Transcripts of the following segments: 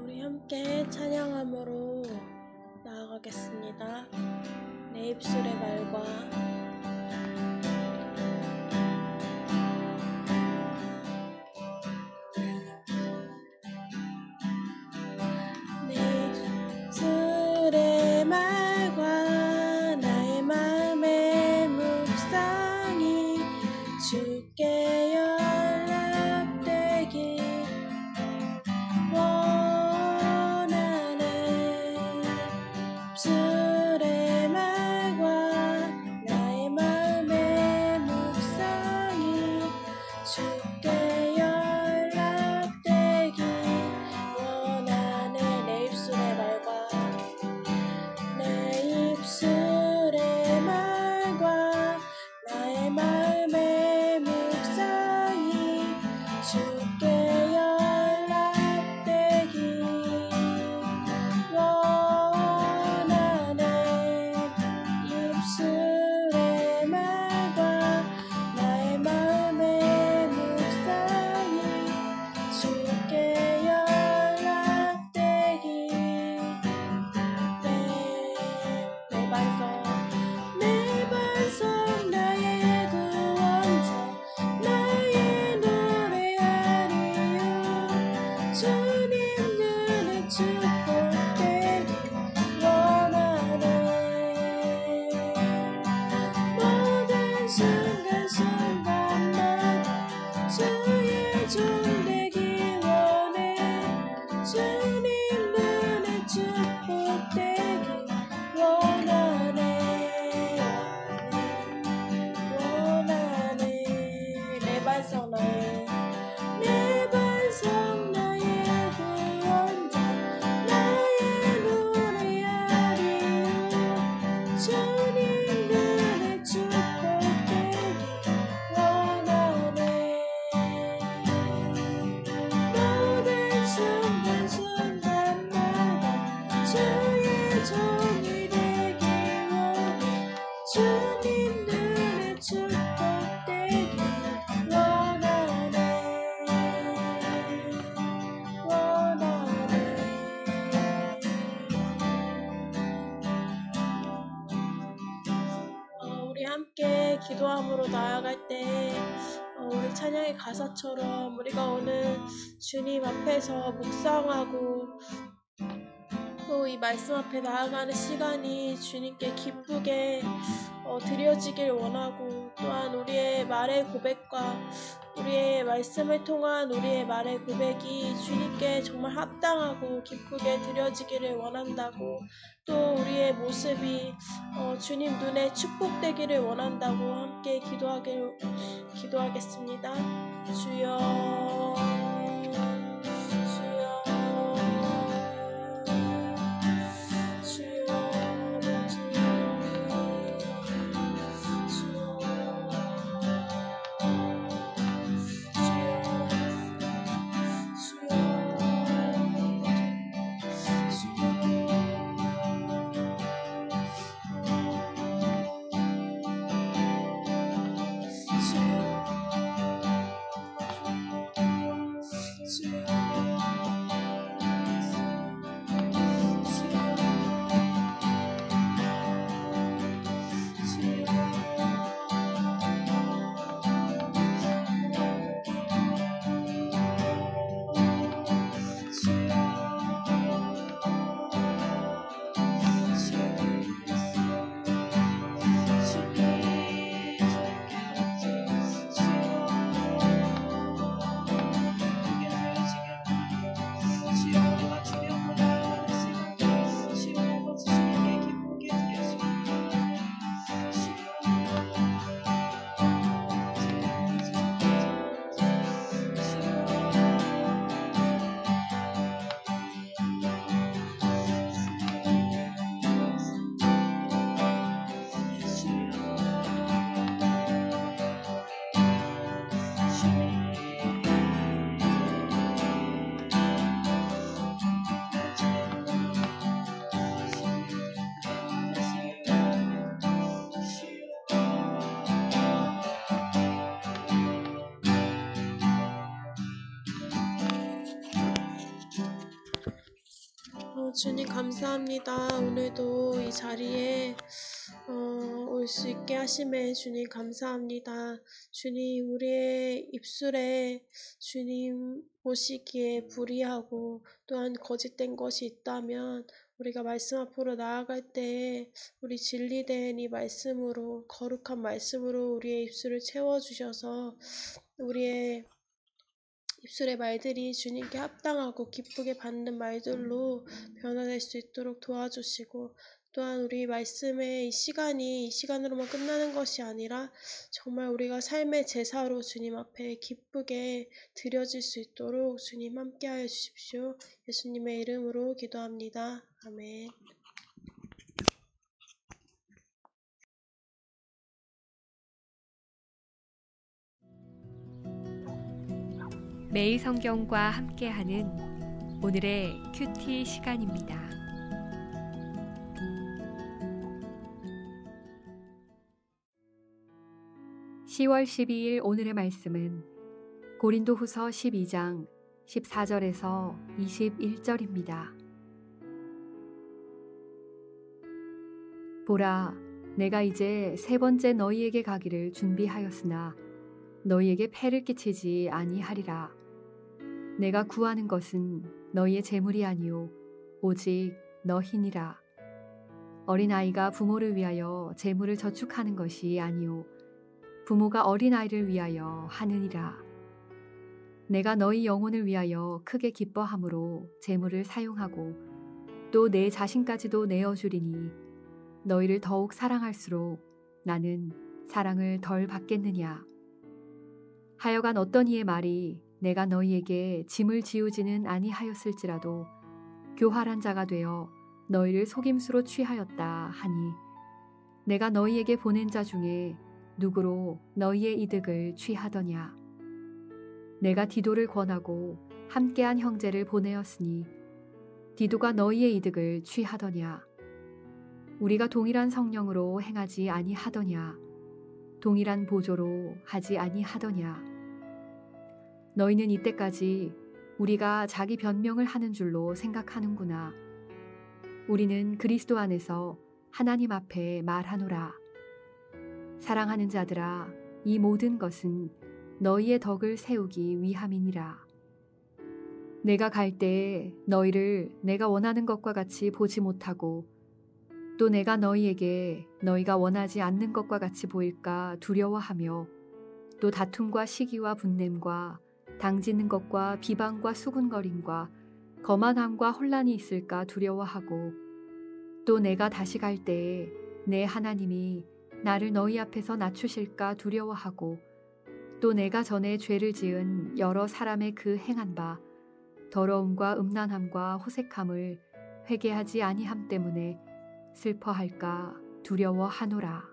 우리 함께 찬양함으로 나아가겠습니다. 내 입술의 말과 나의 마음의 묵상이 주께 연락되길 원하네. 입술의 말과 나의 마음의 묵상이 주께 연락되길 원하네. 내 입술의 말과 나의 마음의 묵상이 주께 연락되길 원하네. 입술의 말과 나의 마음의 묵상이 주께 연락되길 내 반석 나의 구원자 나의 노래하리요. 주님 눈에 축복되길 원하네. 모든 순간순간마다 주의 종 되길 원해. 주님 눈에 축복되길 원하네. 내 반석 나의 구원자 나의 노래하리요. 주님 눈에 축복되길 원하네. 모든 순간순간마다 주의 종이 되길 원해. 주님 눈에 축복되길 원하네. 우리 함께 기도함으로 나아갈 때 우리 찬양의 가사처럼 우리가 오늘 주님 앞에서 묵상하고 또 이 말씀 앞에 나아가는 시간이 주님께 기쁘게 드려지길 원하고, 또한 우리의 말의 고백과 우리의 말씀을 통한 우리의 말의 고백이 주님께 정말 합당하고 기쁘게 드려지기를 원한다고, 또 우리의 모습이 주님 눈에 축복되기를 원한다고 함께 기도하겠습니다. 주여 주님 감사합니다. 오늘도 이 자리에 올 수 있게 하심에 주님 감사합니다. 주님 우리의 입술에 주님 보시기에 불의하고 또한 거짓된 것이 있다면 우리가 말씀 앞으로 나아갈 때 우리 진리된 이 말씀으로 거룩한 말씀으로 우리의 입술을 채워주셔서 우리의 입술의 말들이 주님께 합당하고 기쁘게 받는 말들로 변화될 수 있도록 도와주시고 또한 우리 말씀의 이 시간으로만 끝나는 것이 아니라 정말 우리가 삶의 제사로 주님 앞에 기쁘게 드려질 수 있도록 주님 함께하여 주십시오. 예수님의 이름으로 기도합니다. 아멘. 매일 성경과 함께하는 오늘의 큐티 시간입니다. (10월 12일) 오늘의 말씀은 고린도후서 12장 14절에서 21절입니다. 보라, 내가 이제 세 번째 너희에게 가기를 준비하였으나 너희에게 폐를 끼치지 아니하리라. 내가 구하는 것은 너희의 재물이 아니요 오직 너희니라. 어린아이가 부모를 위하여 재물을 저축하는 것이 아니요 부모가 어린아이를 위하여 하느니라. 내가 너희 영혼을 위하여 크게 기뻐함으로 재물을 사용하고 또 내 자신까지도 내어주리니 너희를 더욱 사랑할수록 나는 사랑을 덜 받겠느냐. 하여간 어떤 이의 말이 내가 너희에게 짐을 지우지는 아니하였을지라도 교활한 자가 되어 너희를 속임수로 취하였다 하니 내가 너희에게 보낸 자 중에 누구로 너희의 이득을 취하더냐. 내가 디도를 권하고 함께한 형제를 보내었으니 디도가 너희의 이득을 취하더냐. 우리가 동일한 성령으로 행하지 아니하더냐. 동일한 보조로 하지 아니하더냐. 너희는 이때까지 우리가 자기 변명을 하는 줄로 생각하는구나. 우리는 그리스도 안에서 하나님 앞에 말하노라. 사랑하는 자들아, 이 모든 것은 너희의 덕을 세우기 위함이니라. 내가 갈 때에 너희를 내가 원하는 것과 같이 보지 못하고 또 내가 너희에게 너희가 원하지 않는 것과 같이 보일까 두려워하며 또 다툼과 시기와 분냄과 당짓는 것과 비방과 수군거림과 거만함과 혼란이 있을까 두려워하고 또 내가 다시 갈 때에 내 하나님이 나를 너희 앞에서 낮추실까 두려워하고 또 내가 전에 죄를 지은 여러 사람의 그 행한 바 더러움과 음란함과 호색함을 회개하지 아니함 때문에 슬퍼할까 두려워하노라.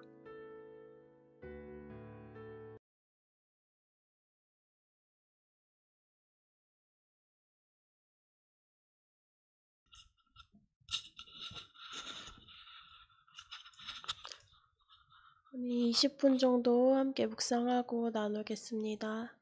우리 20분 정도 함께 묵상하고 나누겠습니다.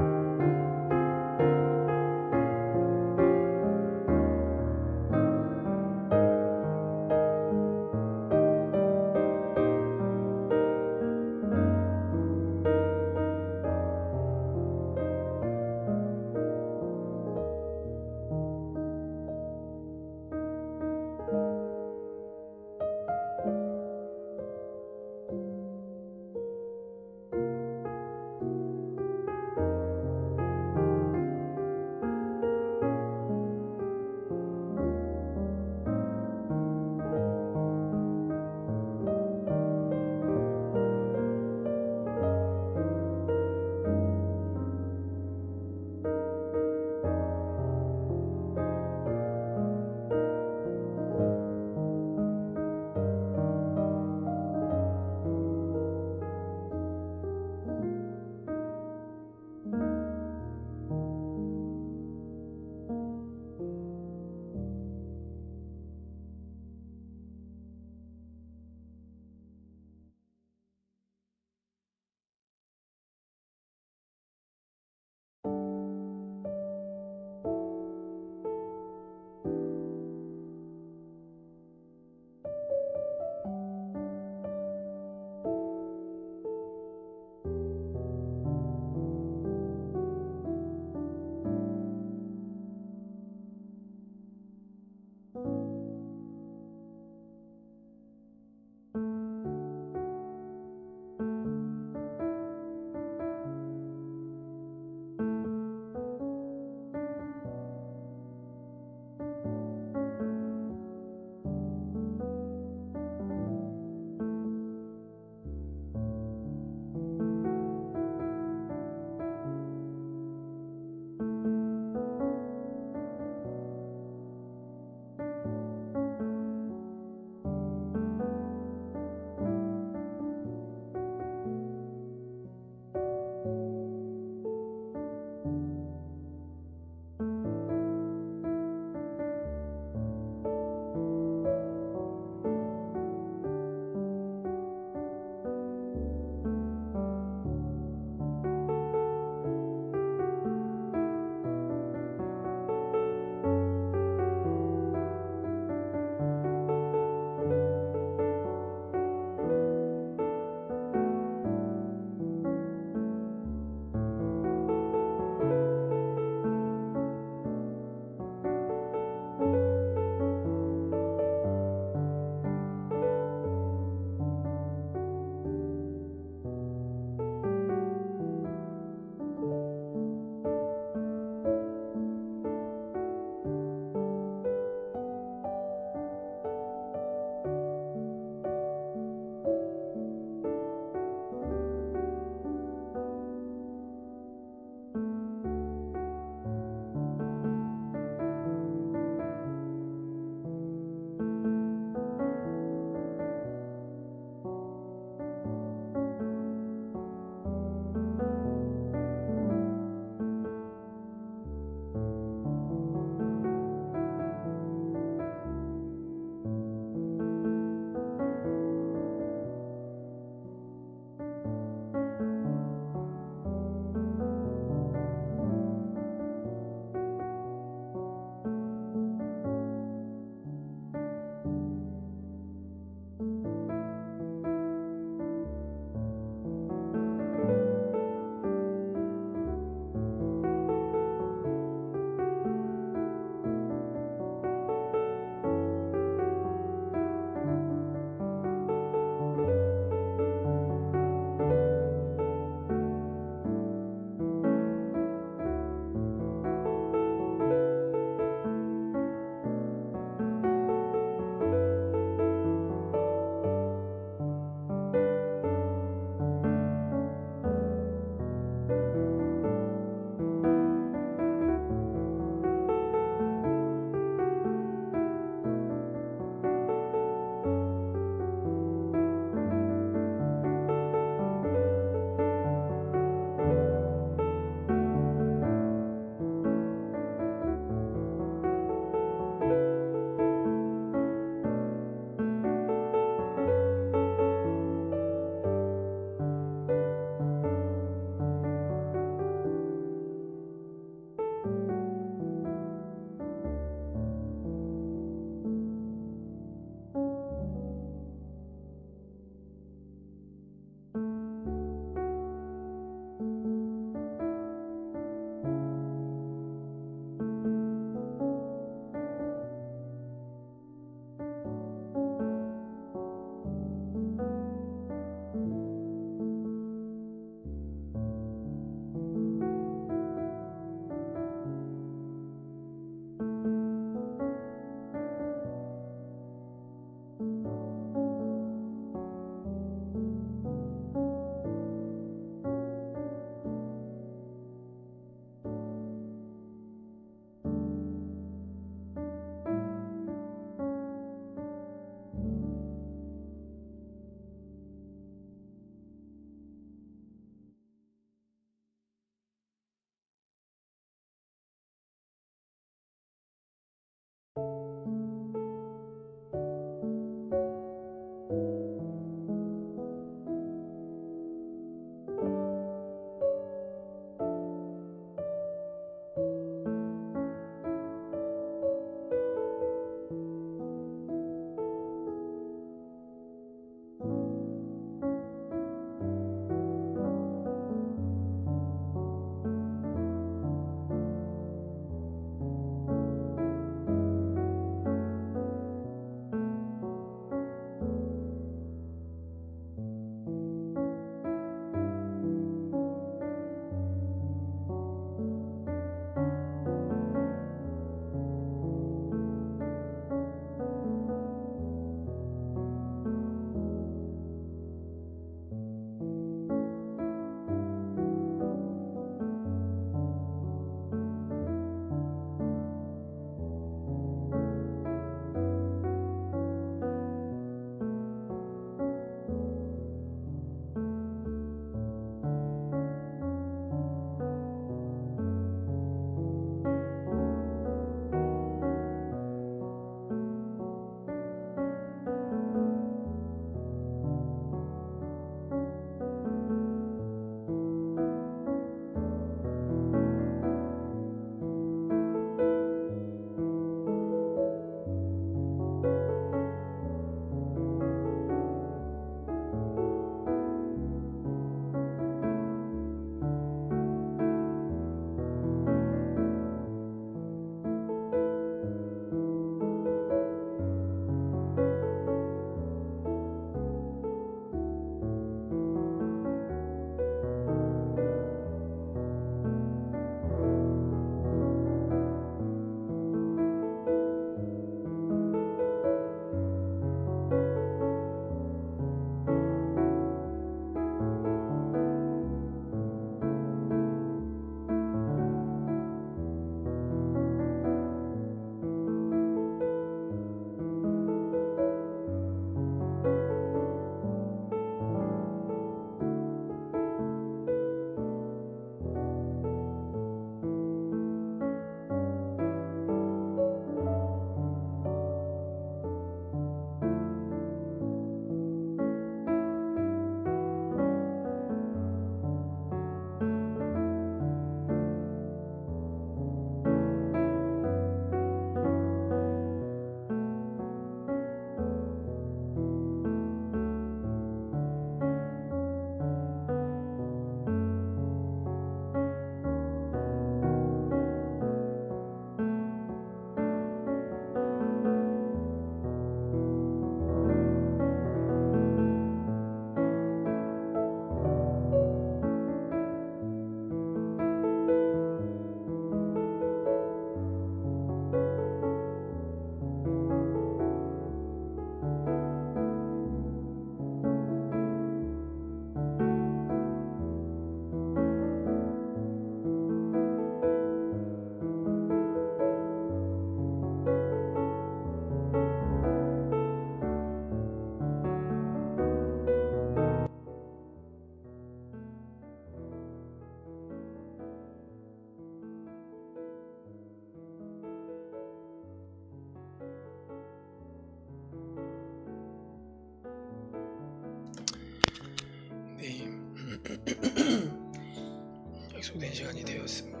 축복된 시간이 되었습니다.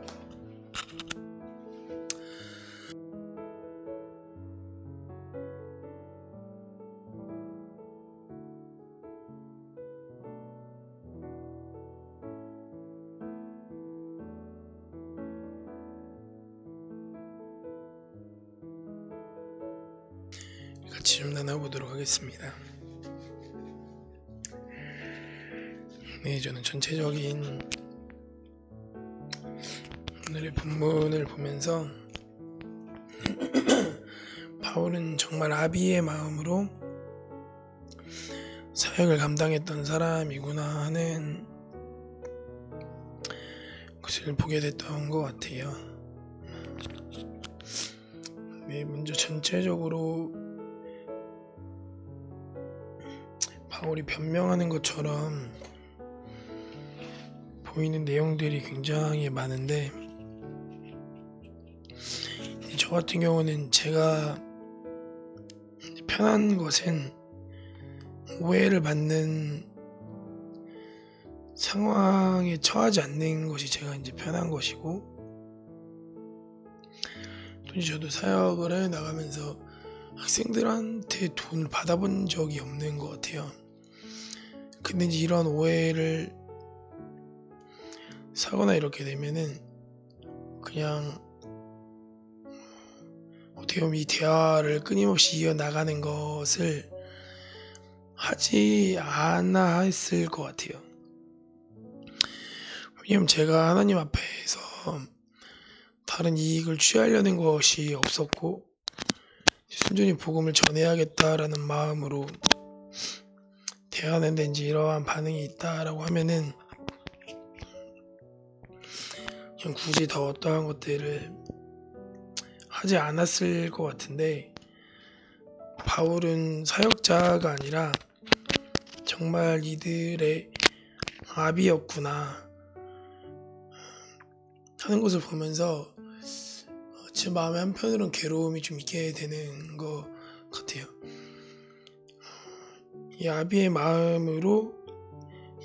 같이 좀 나눠보도록 하겠습니다. 네, 저는 전체적인 오늘의 본문을 보면서 바울은 정말 아비의 마음으로 사역을 감당했던 사람이구나 하는 것을 보게 됐던 것 같아요. 네, 먼저 전체적으로 바울이 변명하는 것처럼 보이는 내용들이 굉장히 많은데, 저 같은 경우는 제가 편한 것은 오해를 받는 상황에 처하지 않는 것이 제가 이제 편한 것이고, 또 저도 사역을 해 나가면서 학생들한테 돈을 받아본 적이 없는 것 같아요. 근데 이제 이런 오해를 사거나 이렇게 되면은 그냥 어떻게 보면 이 대화를 끊임없이 이어나가는 것을 하지 않아 했을 것 같아요. 왜냐면 제가 하나님 앞에서 다른 이익을 취하려는 것이 없었고, 순전히 복음을 전해야겠다라는 마음으로 대하는데 이제 이러한 반응이 있다라고 하면은 그냥 굳이 더 어떠한 것들을 하지 않았을 것 같은데, 바울은 사역자가 아니라 정말 이들의 아비였구나 하는 것을 보면서 제 마음의 한편으로는 괴로움이 좀 있게 되는 것 같아요. 이 아비의 마음으로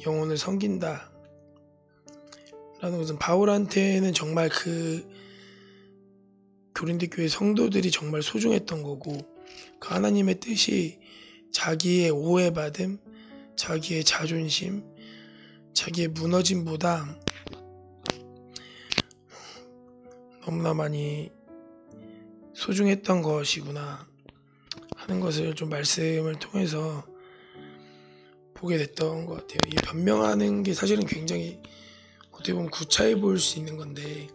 영혼을 섬긴다 라는 것은 바울한테는 정말 그 고린도 교회 성도들이 정말 소중했던 거고, 그 하나님의 뜻이 자기의 오해받음, 자기의 자존심, 자기의 무너짐보다 너무나 많이 소중했던 것이구나 하는 것을 좀 말씀을 통해서 보게 됐던 것 같아요. 이 변명하는 게 사실은 굉장히 어떻게 보면 구차해 보일 수 있는 건데,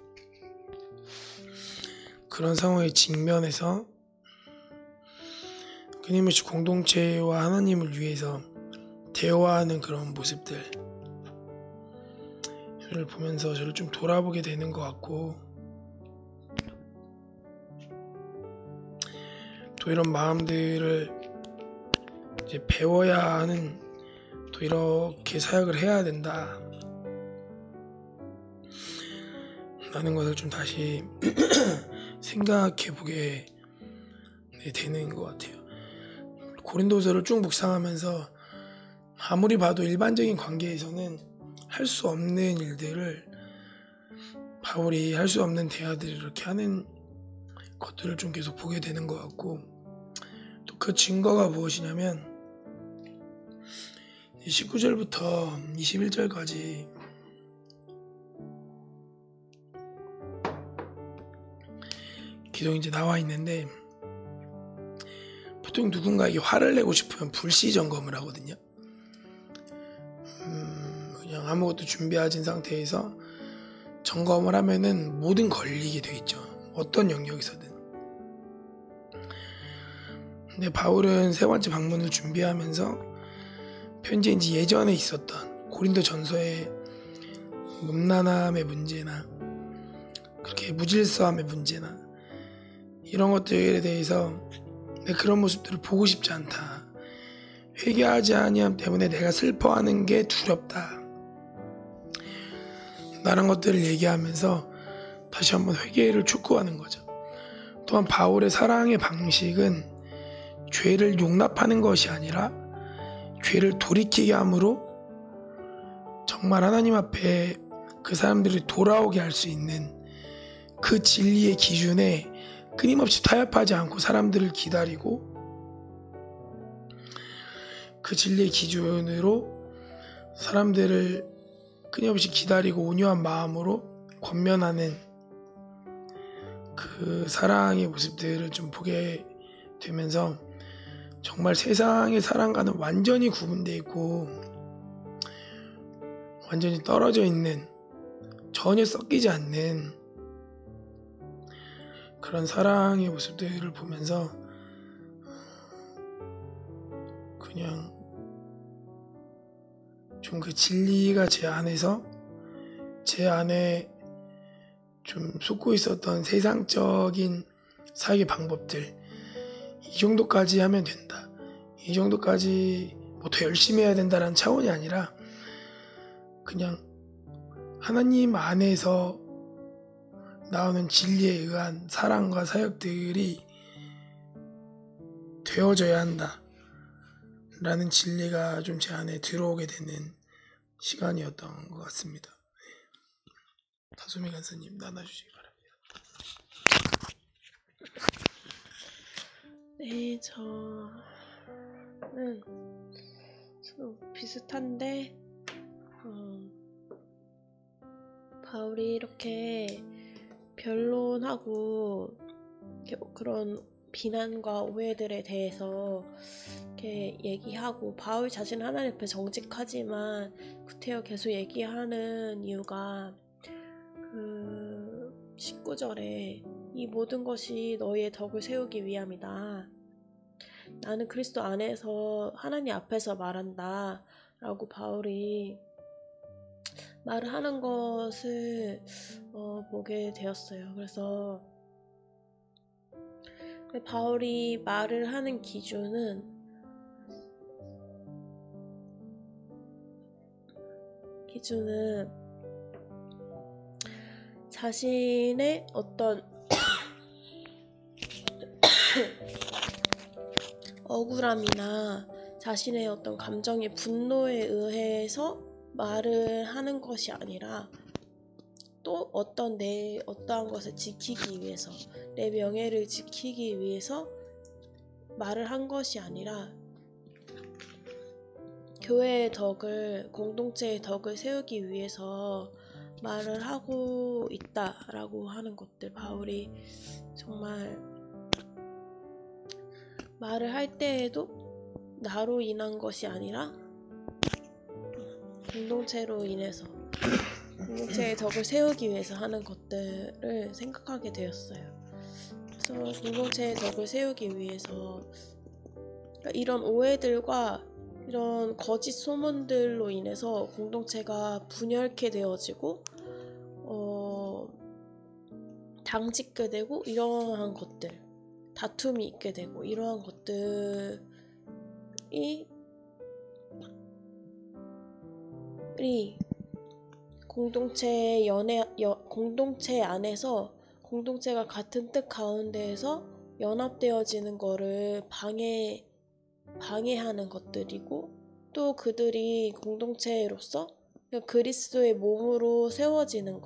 그런 상황에 직면해서 끊임없이 공동체와 하나님을 위해서 대화하는 그런 모습들을 보면서 저를 좀 돌아보게 되는 것 같고, 또 이런 마음들을 이제 배워야 하는, 또 이렇게 사역을 해야 된다 라는 것을 좀 다시 생각해 보게 되는 것 같아요. 고린도서를 쭉 묵상하면서 아무리 봐도 일반적인 관계에서는 할 수 없는 일들을 바울이 할 수 없는 대화들을 이렇게 하는 것들을 좀 계속 보게 되는 것 같고, 또 그 증거가 무엇이냐면 19절부터 21절까지 계속 이제 나와 있는데, 보통 누군가에게 화를 내고 싶으면 불시 점검을 하거든요. 그냥 아무것도 준비하진 상태에서 점검을 하면은 뭐든 걸리게 돼 있죠. 어떤 영역에서든. 근데 바울은 세 번째 방문을 준비하면서 편지에 이제 예전에 있었던 고린도 전서의 음란함의 문제나 그렇게 무질서함의 문제나 이런 것들에 대해서 내가 그런 모습들을 보고 싶지 않다, 회개하지 아니함 때문에 내가 슬퍼하는 게 두렵다 라는 것들을 얘기하면서 다시 한번 회개를 촉구하는 거죠. 또한 바울의 사랑의 방식은 죄를 용납하는 것이 아니라 죄를 돌이키게 함으로 정말 하나님 앞에 그 사람들이 돌아오게 할 수 있는 그 진리의 기준에 끊임없이 타협하지 않고 사람들을 기다리고, 그 진리의 기준으로 사람들을 끊임없이 기다리고 온유한 마음으로 권면하는 그 사랑의 모습들을 좀 보게 되면서, 정말 세상의 사랑과는 완전히 구분되어 있고 완전히 떨어져 있는, 전혀 섞이지 않는 그런 사랑의 모습들을 보면서 그냥 좀 그 진리가 제 안에 좀 솟고 있었던 세상적인 사역의 방법들, 이 정도까지 하면 된다, 이 정도까지 뭐 더 열심히 해야 된다는 차원이 아니라 그냥 하나님 안에서 나오는 진리에 의한 사랑과 사역들이 되어져야 한다 라는 진리가 좀 제 안에 들어오게 되는 시간이었던 것 같습니다. 다솜이 간사님 나눠주시기 바랍니다. 네, 저는 좀 비슷한데, 바울이 이렇게 변론하고 그런 비난과 오해들에 대해서 이렇게 얘기하고, 바울 자신은 하나님 앞에 정직하지만 구태여 계속 얘기하는 이유가 19절에 이 모든 것이 너희의 덕을 세우기 위함이다. 나는 그리스도 안에서 하나님 앞에서 말한다 라고 바울이 말을 하는 것을 보게 되었어요. 그래서 바울이 말을 하는 기준은 자신의 어떤 억울함이나 자신의 어떤 감정의 분노에 의해서 말을 하는 것이 아니라, 또 어떠한 것을 지키기 위해서, 내 명예를 지키기 위해서 말을 한 것이 아니라 교회의 덕을, 공동체의 덕을 세우기 위해서 말을 하고 있다라고 하는 것들, 바울이 정말 말을 할 때에도 나로 인한 것이 아니라 공동체로 인해서, 공동체의 덕을 세우기 위해서 하는 것들을 생각하게 되었어요. 그래서 공동체의 덕을 세우기 위해서, 그러니까 이런 오해들과 이런 거짓 소문들로 인해서 공동체가 분열케 되어지고 당짓게 되고, 이러한 것들, 다툼이 있게 되고, 이러한 것들이 공동체 안에서, 공동체가 같은 뜻 가운데에서 연합되어지는 거를 방해하는 것들이고, 또 그들이 공동체로서 그리스도의 몸으로 세워지는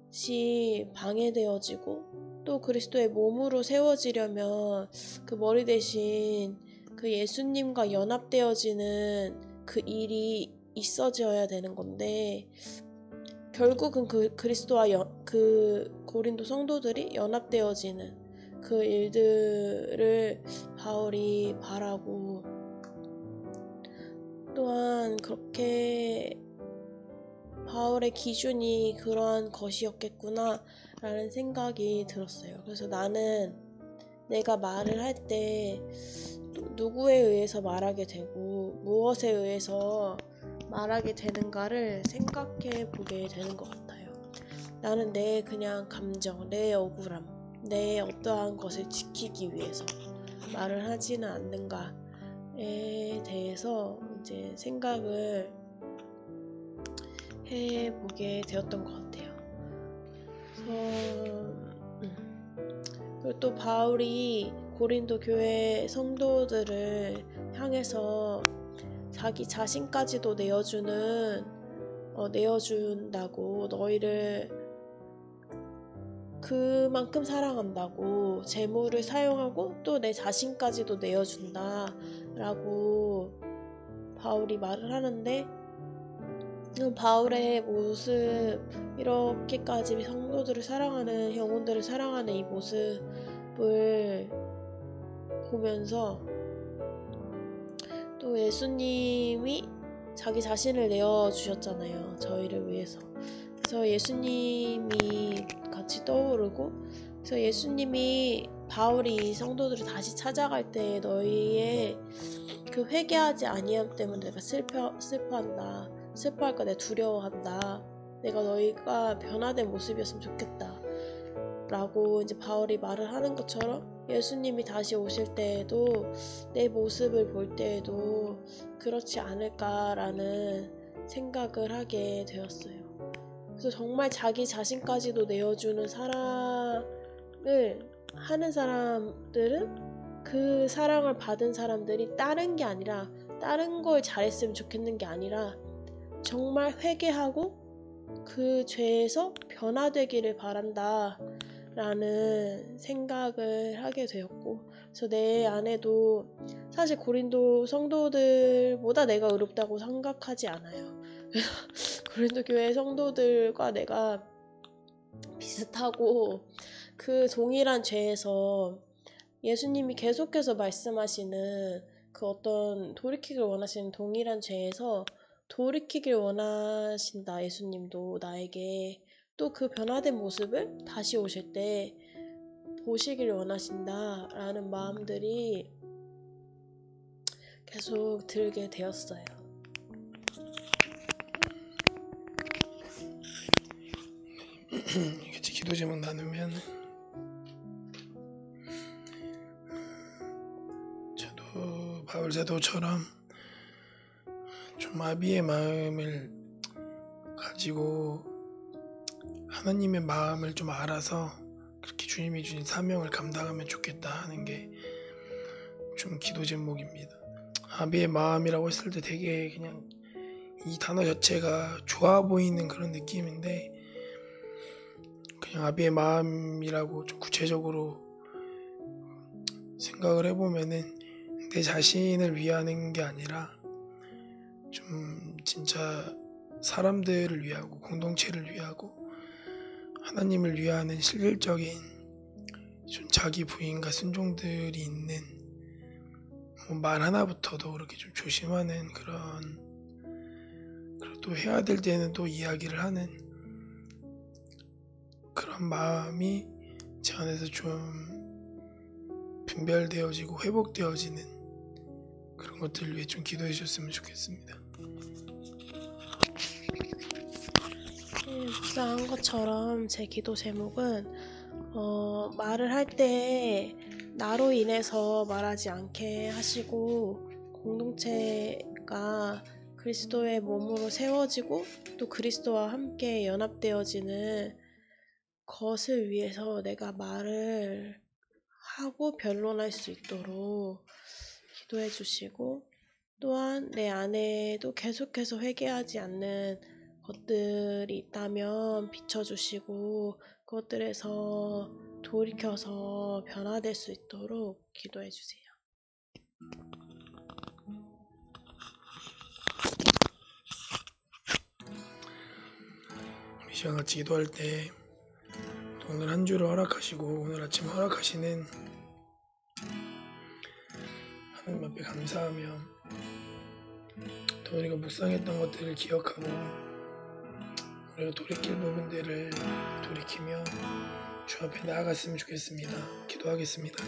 것이 방해되어지고, 또 그리스도의 몸으로 세워지려면 그 머리 대신 그 예수님과 연합되어지는 그 일이 있어져야 되는 건데, 결국은 그 그리스도와 그 고린도 성도들이 연합되어지는 그 일들을 바울이 바라고, 또한 그렇게 바울의 기준이 그러한 것이었겠구나 라는 생각이 들었어요. 그래서 나는 내가 말을 할 때 누구에 의해서 말하게 되고 무엇에 의해서 말하게 되는가를 생각해 보게 되는 것 같아요. 나는 내 그냥 감정, 내 억울함, 내 어떠한 것을 지키기 위해서 말을 하지는 않는가에 대해서 이제 생각을 해보게 되었던 것 같아요. 그리고 또 바울이 고린도 교회 성도들을 향해서 자기 자신까지도 내어주는 내어준다고, 너희를 그만큼 사랑한다고, 재물을 사용하고 또 내 자신까지도 내어준다 라고 바울이 말을 하는데, 바울의 모습, 이렇게까지 성도들을 사랑하는, 영혼들을 사랑하는 이 모습을 보면서 또 예수님이 자기 자신을 내어주셨잖아요, 저희를 위해서. 그래서 예수님이 같이 떠오르고, 그래서 예수님이 바울이 성도들을 다시 찾아갈 때 너희의 그 회개하지 아니함 때문에 내가 슬퍼한다, 슬퍼할까 내가 두려워한다, 내가 너희가 변화된 모습이었으면 좋겠다 라고 이제 바울이 말을 하는 것처럼, 예수님이 다시 오실 때에도 내 모습을 볼 때에도 그렇지 않을까라는 생각을 하게 되었어요. 그래서 정말 자기 자신까지도 내어주는 사랑을 하는 사람들은, 그 사랑을 받은 사람들이 다른 게 아니라, 다른 걸 잘했으면 좋겠는 게 아니라 정말 회개하고 그 죄에서 변화되기를 바란다 라는 생각을 하게 되었고, 그래서 내 안에도 사실 고린도 성도들보다 내가 의롭다고 생각하지 않아요. 고린도 교회 성도들과 내가 비슷하고, 그 동일한 죄에서 예수님이 계속해서 말씀하시는 그 어떤 돌이키길 원하시는 동일한 죄에서 돌이키길 원하신다, 예수님도 나에게. 또 그 변화된 모습을 다시 오실 때 보시길 원하신다 라는 마음들이 계속 들게 되었어요. 같이 기도 제목 나누면, 저도 바울 사도처럼 좀 아비의 마음을 가지고 하나님의 마음을 좀 알아서 그렇게 주님이 주신 사명을 감당하면 좋겠다 하는 게 좀 기도 제목입니다. 아비의 마음이라고 했을 때 되게 그냥 이 단어 자체가 좋아 보이는 그런 느낌인데, 그냥 아비의 마음이라고 좀 구체적으로 생각을 해보면은 내 자신을 위하는 게 아니라 좀 진짜 사람들을 위하고 공동체를 위하고 하나님을 위하는 실질적인 좀 자기 부인과 순종들이 있는, 말 하나부터도 그렇게 좀 조심하는 그런, 그리고 또 해야 될 때는 또 이야기를 하는 그런 마음이 제 안에서 좀 분별되어지고 회복되어지는 그런 것들을 위해 좀 기도해 주셨으면 좋겠습니다. 묵상한 것처럼 제 기도 제목은 말을 할 때 나로 인해서 말하지 않게 하시고, 공동체가 그리스도의 몸으로 세워지고 또 그리스도와 함께 연합되어지는 것을 위해서 내가 말을 하고 변론할 수 있도록 기도해 주시고, 또한 내 안에도 계속해서 회개하지 않는 것들이 있다면 비춰주시고, 그것들에서 돌이켜서 변화될 수 있도록 기도해 주세요. 이 시간 같이 기도할 때 오늘 한 주를 허락하시고 오늘 아침 허락하시는 하나님 앞에 감사하며, 또 우리가 묵상했던 것들을 기억하고 우리가 돌이킬 부분들을 돌이키며 주 앞에 나아갔으면 좋겠습니다. 기도하겠습니다.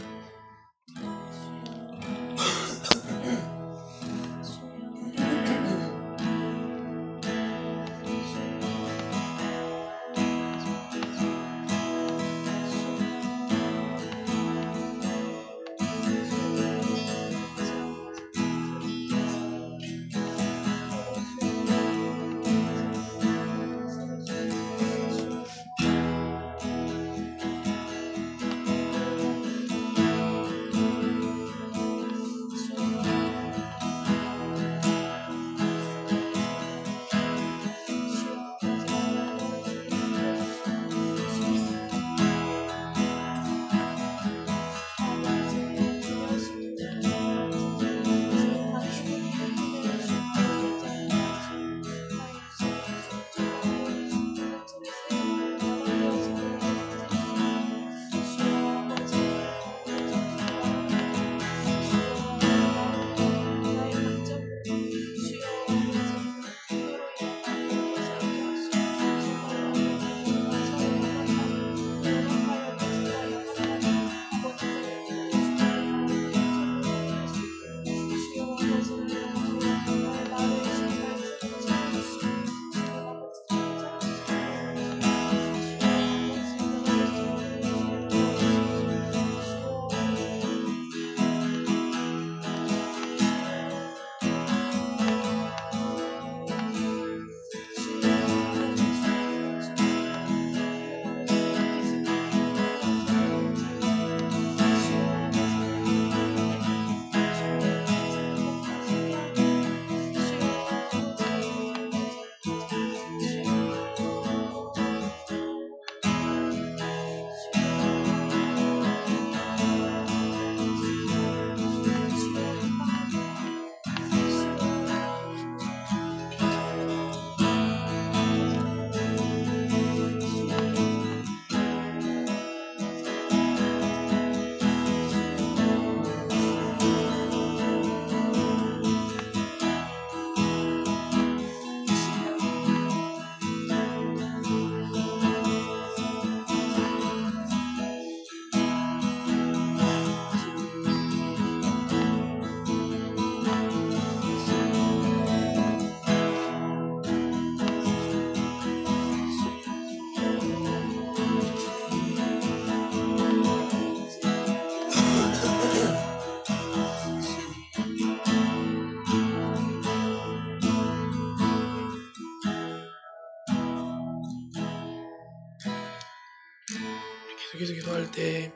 여기서 기도할 때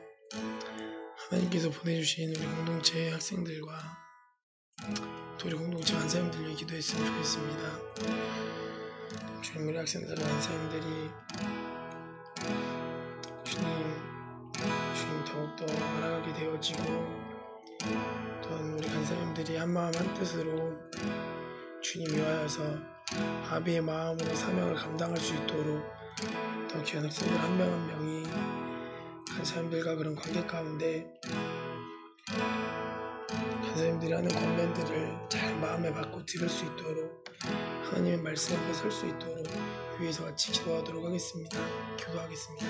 하나님께서 보내주신 우리 공동체 학생들과 또 우리 공동체 간사님들 위해 기도했으면 좋겠습니다. 주님, 우리 학생들 간사님들이 주님 더욱더 알아가게 되어지고 또한 우리 간사님들이 한마음 한뜻으로 주님 위하여서 아비의 마음으로 사명을 감당할 수 있도록 더 귀한 학생들 한 명 한 명이 간사님들과 그런 관계 가운데 간사님들이 하는 권면들을 잘 마음에 받고 들을 수 있도록 하나님의 말씀 앞에 설 수 있도록 위에서 같이 기도하도록 하겠습니다. 기도하겠습니다.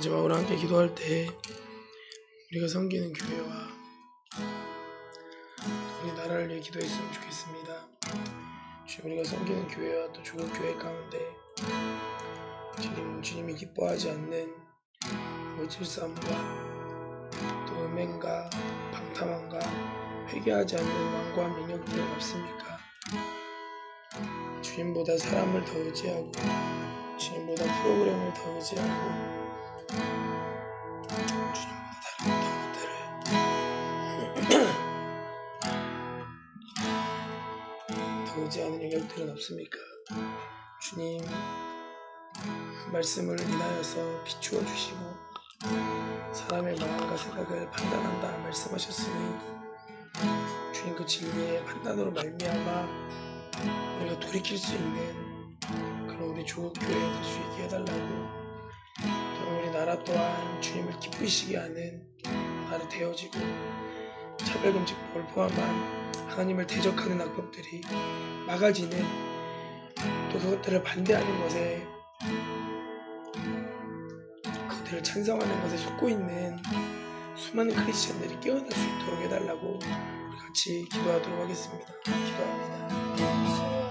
마지막으로 함께 기도할 때 우리가 섬기는 교회와 우리 나라를 위해 기도했으면 좋겠습니다. 우리가 섬기는 교회와 또 조국 교회 가운데 주님이 기뻐하지 않는 질서함과 또 음행과 방탕함과 회개하지 않는 완고한 영역들은 없습니까? 주님보다 사람을 더 의지하고 주님보다 프로그램을 더 의지하고 주님보다 다른 어떤 것들을 더 의지하는 영역들은 없습니까? 주님 말씀을 인하여서 비추어 주시고 사람의 마음과 생각을 판단한다 말씀하셨으니 주님 그 진리의 판단으로 말미암아 우리가 돌이킬 수 있는 그런 우리 조국교회 될 수 있게 해달라고 또 우리 나라 또한 주님을 기쁘시게 하는 나라 되어지고 차별금지법을 포함한 하나님을 대적하는 악법들이 막아지는 또 그것들을 반대하는 것에 그들을 찬성하는 것에 속고 있는 수많은 크리스천들이 깨어날 수 있도록 해달라고 우리 같이 기도하도록 하겠습니다. 기도합니다.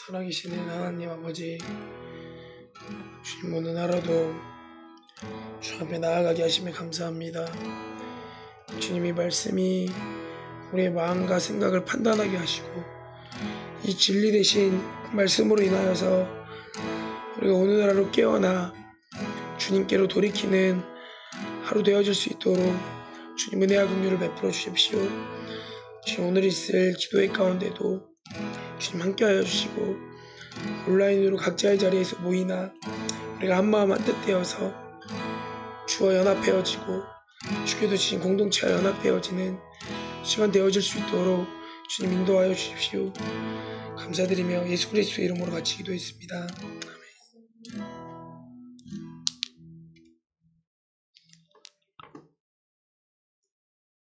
살아계시는 하나님 아버지, 주님 오늘 하루도 주 앞에 나아가게 하심에 감사합니다. 주님의 말씀이 우리의 마음과 생각을 판단하게 하시고 이 진리 대신 말씀으로 인하여서 우리가 오늘 하루 깨어나 주님께로 돌이키는 하루 되어질 수 있도록 주님 은혜와 긍휼을 베풀어 주십시오. 주님 오늘 있을 기도회 가운데도 주님 함께하여 주시고 온라인으로 각자의 자리에서 모이나 우리가 한마음 한뜻 되어서 주와 연합되어지고 주께도 주신 공동체와 연합되어지는 시간 되어질 수 있도록 주님 인도하여 주십시오. 감사드리며 예수 그리스도의 이름으로 같이 기도했습니다.